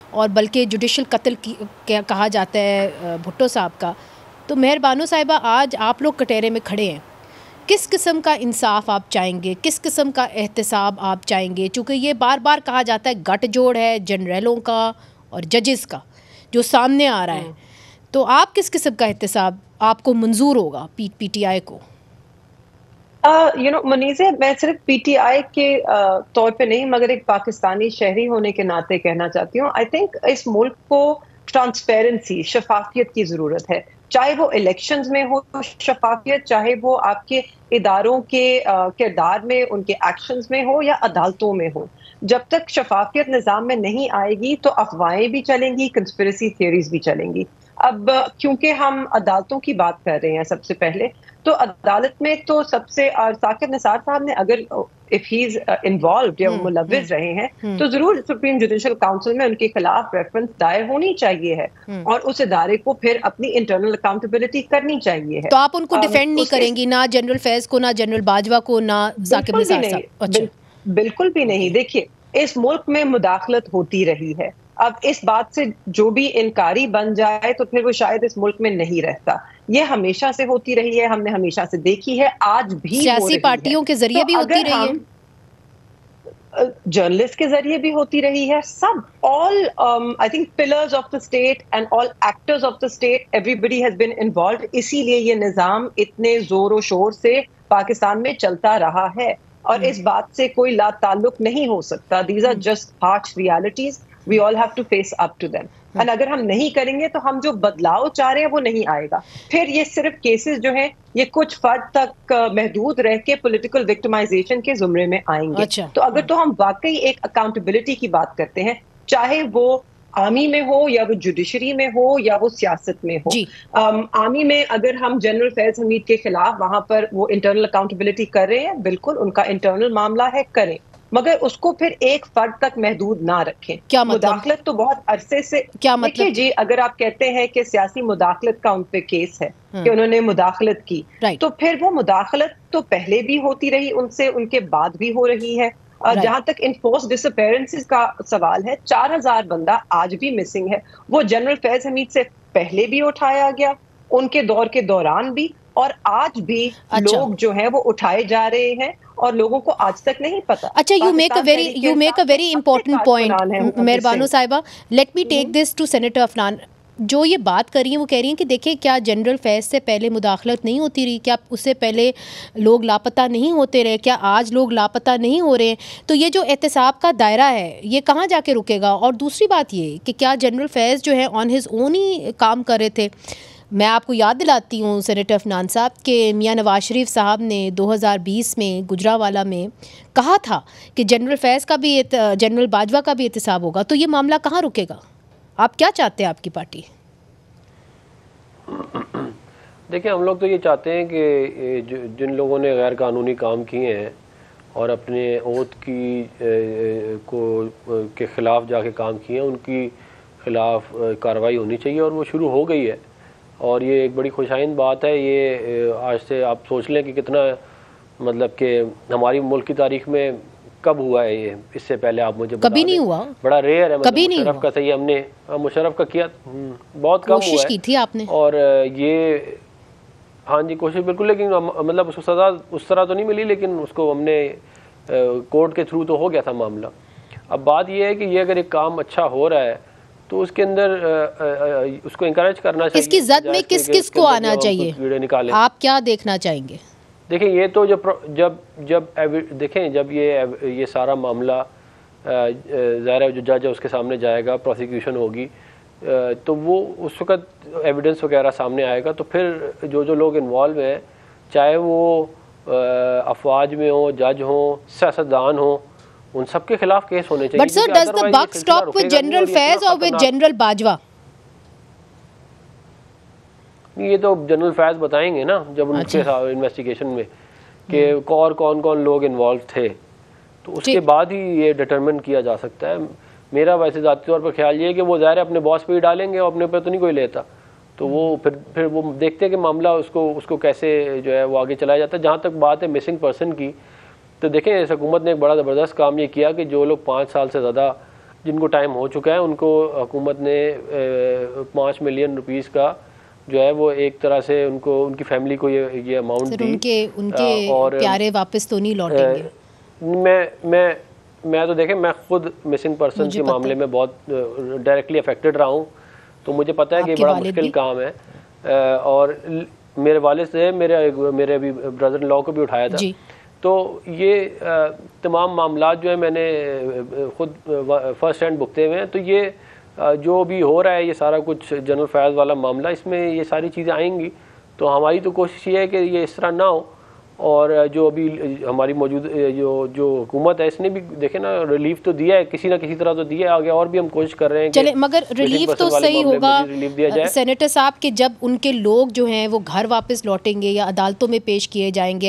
اور بلکہ جوڈیشل قتل کہا جاتا ہے بھٹو صاحب کا. تو مہر بانو صاحبہ آج آپ لوگ کٹہرے میں کھڑے ہیں, کس قسم کا انصاف آپ چاہیں گے, کس قسم کا احتساب آپ چاہیں گے؟ چونکہ یہ بار بار کہا جاتا ہے گٹھ جوڑ ہے جنرلوں کا اور ججز کا جو سامنے آ رہا ہے, تو آپ کس قسم کا احتساب آپ کو منظور ہوگا پی ٹی آئی کو؟ منیزہ, میں صرف پی ٹی آئی کے طور پہ نہیں مگر ایک پاکستانی شہری ہونے کے ناطے کہنا چاہتی ہوں, آئی تھنک اس ملک کو ٹرانسپیرنسی, شفافیت کی ضرورت ہے. چاہے وہ الیکشنز میں ہو شفافیت, چاہے وہ آپ کے اداروں کے کردار میں, ان کے ایکشنز میں ہو, یا عدالتوں میں ہو. جب تک شفافیت نظام میں نہیں آئے گی تو افواہیں بھی چلیں گی, کنسپریسی تھیوریز بھی چلیں گی. اب کیونکہ ہم عدالتوں کی بات کر رہے ہیں سب سے پہلے, تو عدالت میں تو سب سے, ثاقب نثار صاحب نے اگر if he is involved یا ملوث رہے ہیں تو ضرور سپریم جوڈیشل کاؤنسل میں ان کے خلاف ریفرنس دائر ہونی چاہیے ہے, اور اس ادارے کو پھر اپنی انٹرنل اکاؤنٹیبلٹی کرنی چاہیے ہے. تو آپ ان کو ڈیفینڈ نہیں کریں گی, نہ جنرل فیض کو, نہ جنرل باجوہ کو, نہ ثاقب نثار صاحب؟ بالکل بھی نہیں. دیکھیے, اس ملک میں مداخلت ہوتی رہی ہے. اب اس بات سے جو بھی انکاری بن جائے تو پھر وہ شاید اس ملک میں نہیں رہتا. یہ ہمیشہ سے ہوتی رہی ہے, ہم نے ہمیشہ سے دیکھی ہے, آج بھی ہو رہی ہے. سیاسی پارٹیوں کے ذریعے بھی ہوتی رہی ہے, جرنلسٹ کے ذریعے بھی ہوتی رہی ہے. سب all I think pillars of the state and all actors of the state, everybody has been involved. اسی لیے یہ نظام اتنے زور و شور سے پاکستان میں چلتا رہا ہے, اور اس بات سے کوئی لا تعلق نہیں ہو سکتا. These are just harsh realities. We all have to face up to them. اور اگر ہم نہیں کریں گے تو ہم جو بدلاؤ چاہ رہے ہیں وہ نہیں آئے گا. پھر یہ صرف کیسز جو ہیں یہ کچھ فرد تک محدود رہ کے پولیٹیکل وکٹمائزیشن کے زمرے میں آئیں گے. تو اگر تو ہم واقعی ایک اکاؤنٹیبلٹی کی بات کرتے ہیں, چاہے وہ آرمی میں ہو یا وہ جوڈیشری میں ہو یا وہ سیاست میں ہو. آرمی میں اگر ہم جنرل فیض حمید کے خلاف وہاں پر وہ انٹرنل اکاؤنٹیبلٹی کر رہے ہیں, بالکل ان کا انٹرنل معاملہ ہے, کریں, مگر اس کو پھر ایک فرد تک محدود نہ رکھیں. کیا مطلب؟ مداخلت تو بہت عرصے سے, کیا مطلب؟ دیکھیے جی, اگر آپ کہتے ہیں کہ سیاسی مداخلت کا ان پہ کیس ہے کہ انہوں نے مداخلت کی, تو پھر وہ مداخلت تو پہلے بھی ہوتی رہی ان سے, ان کے بعد بھی ہو رہی ہے. جہاں تک انفورس ڈس اپیرنسز کا سوال ہے, 4000 بندہ آج بھی مسنگ ہے. وہ جنرل فیض حمید سے پہلے بھی اٹھایا گیا, ان کے دور کے دوران بھی, اور آج بھی لوگ جو ہیں وہ اٹھائے جا رہے ہیں, اور لوگوں کو آج تک نہیں پتا. اچھا, you make a very important point مہر بانو صاحبہ. Let me take this to Senator Afnan. جو یہ بات کر رہی ہیں وہ کہہ رہی ہیں کہ دیکھیں, کیا جنرل فیض سے پہلے مداخلت نہیں ہوتی رہی؟ کیا اس سے پہلے لوگ لاپتہ نہیں ہوتے رہے؟ کیا آج لوگ لاپتہ نہیں ہو رہے ہیں؟ تو یہ جو احتساب کا دائرہ ہے یہ کہاں جا کے رکے گا؟ اور دوسری بات یہ کہ کیا جنرل فیض جو ہے آن ہز اون ہی کام کر رہے تھے؟ میں آپ کو یاد دلاتی ہوں سینیٹر افنان صاحب کہ میاں نواز شریف صاحب نے 2020 میں گجرانوالہ میں کہا تھا کہ جنرل فیض کا بھی جنرل باجوہ کا بھی احتساب ہوگا. تو یہ معاملہ کہاں رکے گا؟ آپ کیا چاہتے ہیں آپ کی پارٹی؟ دیکھیں, ہم لوگ تو یہ چاہتے ہیں کہ جن لوگوں نے غیر قانونی کام کیے ہیں اور اپنے اوتھ کی کے خلاف جا کے کام کیے ہیں, ان کی خلاف کارروائی ہونی چاہیے, اور وہ شروع ہو گئی ہے. اور یہ ایک بڑی خوشائند بات ہے. یہ آج سے آپ سوچ لیں کہ کتنا, مطلب کہ ہماری ملک کی تاریخ میں کب ہوا ہے یہ؟ اس سے پہلے آپ مجھے بتا دیں. کبھی نہیں ہوا, بڑا ریئر ہے. کبھی نہیں مشرف کا صحیح ہم نے مشرف کا کیا, بہت کم ہوا ہے. کوشش کی تھی آپ نے, اور یہ ہاں جی کوشش بالکل, لیکن مطلب اس کو سزا اس طرح تو نہیں ملی, لیکن اس کو ہم نے کورٹ کے تھرو تو ہو گیا تھا معاملہ. اب بات یہ ہے کہ یہ اگر ایک کام اچھا ہو رہا ہے تو اس کے اندر اس کو انکریج کرنا چاہیے. اس کی زد میں کس کس کو آنا چاہیے؟ آپ کیا دیکھنا چاہیں گے؟ دیکھیں, یہ تو جب دیکھیں جب یہ سارا معاملہ ظاہر ہے جو جج ہے اس کے سامنے جائے گا, پروسیکیوشن ہوگی, تو وہ اس وقت ایویڈنس وغیرہ سامنے آئے گا. تو پھر جو لوگ انوالو ہیں, چاہے وہ افواج میں ہوں, جج ہوں, سیاستدان ہوں, ان سب کے خلاف کیس ہونے چاہیے. But sir, does the buck stop with General Faiz or with General Bajwa? یہ تو جنرل فیض بتائیں گے نا جب ان کے انویسٹیگیشن میں کہ کون کون لوگ انوالو تھے, تو اس کے بعد ہی یہ ڈٹرمن کیا جا سکتا ہے. میرا ویسے ذاتی طور پر خیال یہ ہے کہ وہ ظاہر اپنے باس پہ ہی ڈالیں گے, اور اپنے پہ تو نہیں کوئی لیتا. تو وہ پھر وہ دیکھتے ہیں کہ معاملہ اس کو کیسے جو ہے وہ آگے چلایا جاتا ہے. جہاں تک بات ہے مسنگ پرسن کی, تو دیکھیں اس حکومت نے ایک بڑا زبردست کام یہ کیا کہ جو لوگ 5 سال سے زیادہ جن کو ٹائم ہو چکا ہے ان کو حکومت نے 5 ملین روپیز کا جو ہے وہ ایک طرح سے ان کو ان کی فیملی کو یہ اماؤنٹ دی. ان کے پیارے واپس تو نہیں لوٹیں گے. میں تو دیکھیں میں خود مسنگ پرسن کے معاملے میں بہت ڈائریکٹلی افیکٹڈ رہا ہوں, تو مجھے پتہ ہے کہ یہ بڑا مشکل کام ہے. اور میرے والد سے میرے ابھی برادر ان لاء کو بھی اٹھایا تھا. تو یہ تمام معاملات جو ہیں میں نے خود فرسٹ ہینڈ بھگتے ہوئے ہیں. تو یہ جو بھی ہو رہا ہے یہ سارا کچھ جنرل فیاض والا معاملہ, اس میں یہ ساری چیزیں آئیں گی. تو ہماری تو کوشش یہ ہے کہ یہ اس طرح نہ ہو. اور جو ابھی ہماری موجود جو حکومت ہے اس نے بھی دیکھیں نا ریلیف تو دیا ہے, کسی نہ کسی طرح تو دیا ہے, آگے اور بھی ہم کوشش کر رہے ہیں. چلے مگر ریلیف تو صحیح ہوگا سینیٹر صاحب کہ جب ان کے لوگ جو ہیں وہ گھر واپس لوٹیں گے یا عدالتوں میں پیش کیے جائیں گے,